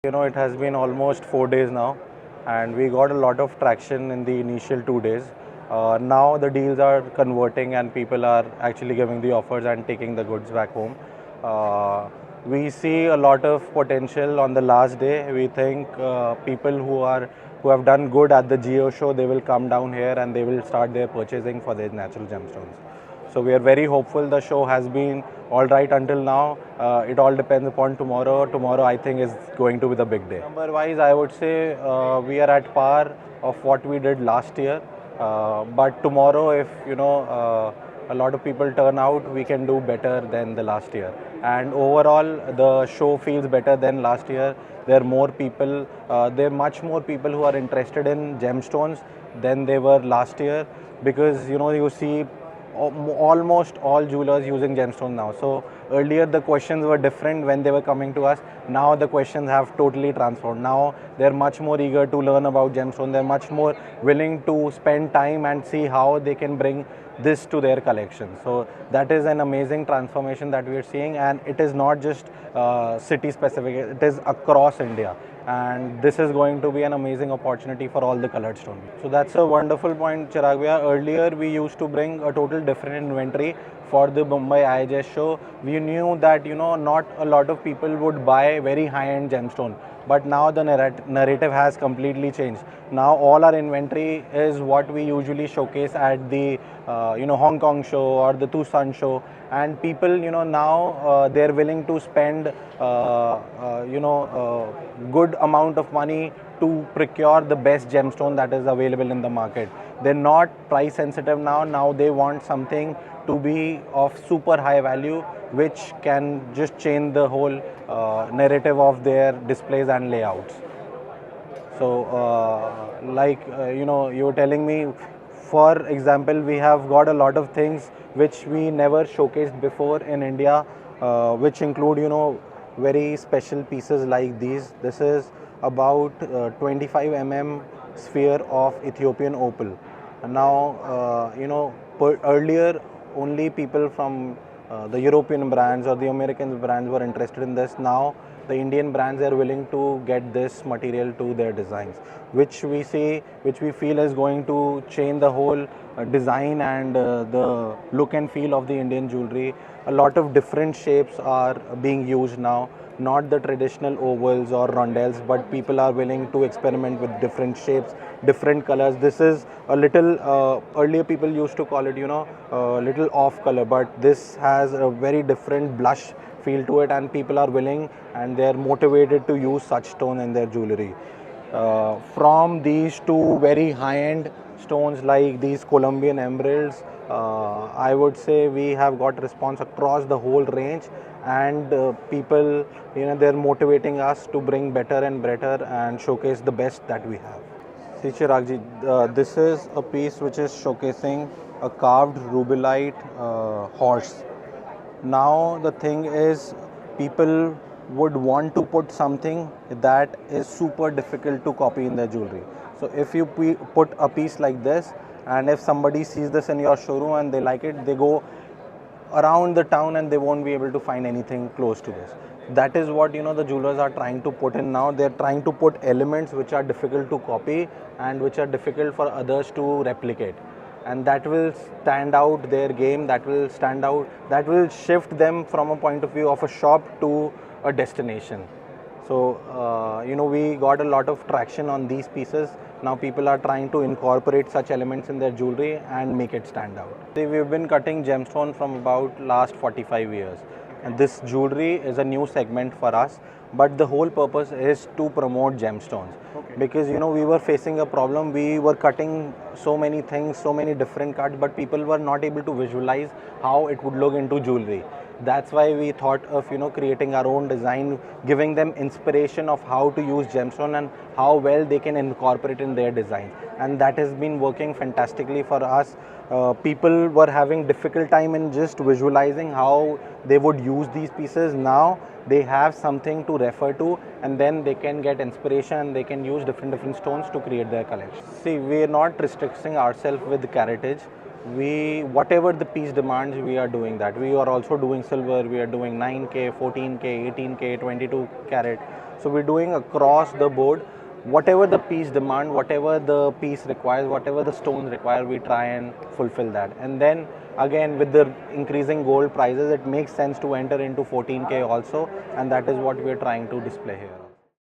It has been almost 4 days now, and we got a lot of traction in the initial 2 days. Now the deals are converting and people are actually giving the offers and taking the goods back home. We see a lot of potential on the last day. We think people who have done good at the Geo show, they will come down here and they will start their purchasing for their natural gemstones. So we are very hopeful. The show has been all right until now. It all depends upon tomorrow. Tomorrow, I think, is going to be the big day. Number wise, I would say we are at par of what we did last year. But tomorrow, if a lot of people turn out, we can do better than the last year. And overall, the show feels better than last year. There are more people. There are much more people who are interested in gemstones than they were last year, because you see almost all jewelers using gemstones now. So earlier the questions were different when they were coming to us. Now the questions have totally transformed. Now they're much more eager to learn about gemstones. They're much more willing to spend time and see how they can bring this to their collection. So that is an amazing transformation that we are seeing, and it is not just city specific, it is across India. And this is going to be an amazing opportunity for all the colored stone. So that's a wonderful point, Chirag Bhaiya. Earlier we used to bring a total different inventory for the Mumbai IIJS show. We knew that not a lot of people would buy very high-end gemstone, but now the narrative has completely changed. Now all our inventory is what we usually showcase at the Hong Kong show or the Tucson show, and people now they're willing to spend good amount of money to procure the best gemstone that is available in the market. They're not price sensitive now. Now they want something to be of super high value, which can just change the whole narrative of their displays and layouts. So you were telling me, for example, we have got a lot of things which we never showcased before in India, which include very special pieces like these. This is about 25 sphere of Ethiopian opal. Now earlier only people from the European brands or the American brands were interested in this. Now the Indian brands are willing to get this material to their designs, which we feel is going to change the whole design and the look and feel of the Indian jewelry. A lot of different shapes are being used now, not the traditional ovals or rondelles, but people are willing to experiment with different shapes, different colors. This is a little, earlier people used to call it, little off color, but this has a very different blush feel to it, and people are willing and they are motivated to use such stone in their jewelry. From these two very high-end stones like these Colombian emeralds, I would say we have got response across the whole range, and people, they're motivating us to bring better and better and showcase the best that we have. See, Chiragji, this is a piece which is showcasing a carved rubellite horse. Now the thing is, people would want to put something that is super difficult to copy in their jewelry. So if you put a piece like this, and if somebody sees this in your showroom and they like it, they go around the town and they won't be able to find anything close to this. That is what the jewelers are trying to put in now. They're trying to put elements which are difficult to copy and which are difficult for others to replicate, and that will stand out their game. That will stand out, that will shift them from a point of view of a shop to a destination. So we got a lot of traction on these pieces. Now people are trying to incorporate such elements in their jewelry and make it stand out. See, we've been cutting gemstone from about last 45 years. And this jewelry is a new segment for us, but the whole purpose is to promote gemstones. Okay. Because we were facing a problem. We were cutting so many things, so many different cuts, but people were not able to visualize how it would look into jewelry. That's why we thought of creating our own design, giving them inspiration of how to use gemstone and how well they can incorporate in their design. And that has been working fantastically for us. People were having difficult time in just visualizing how they would use these pieces. Now they have something to refer to, and then they can get inspiration and they can use different stones to create their collection. See, we are not restricting ourselves with caratage. whatever the piece demands, we are doing that. We are also doing silver, we are doing 9K, 14K, 18K, 22 carat. So we're doing across the board. Whatever the piece demand, whatever the piece requires, whatever the stones require, we try and fulfill that. And then again, with the increasing gold prices, it makes sense to enter into 14K also, and that is what we're trying to display here.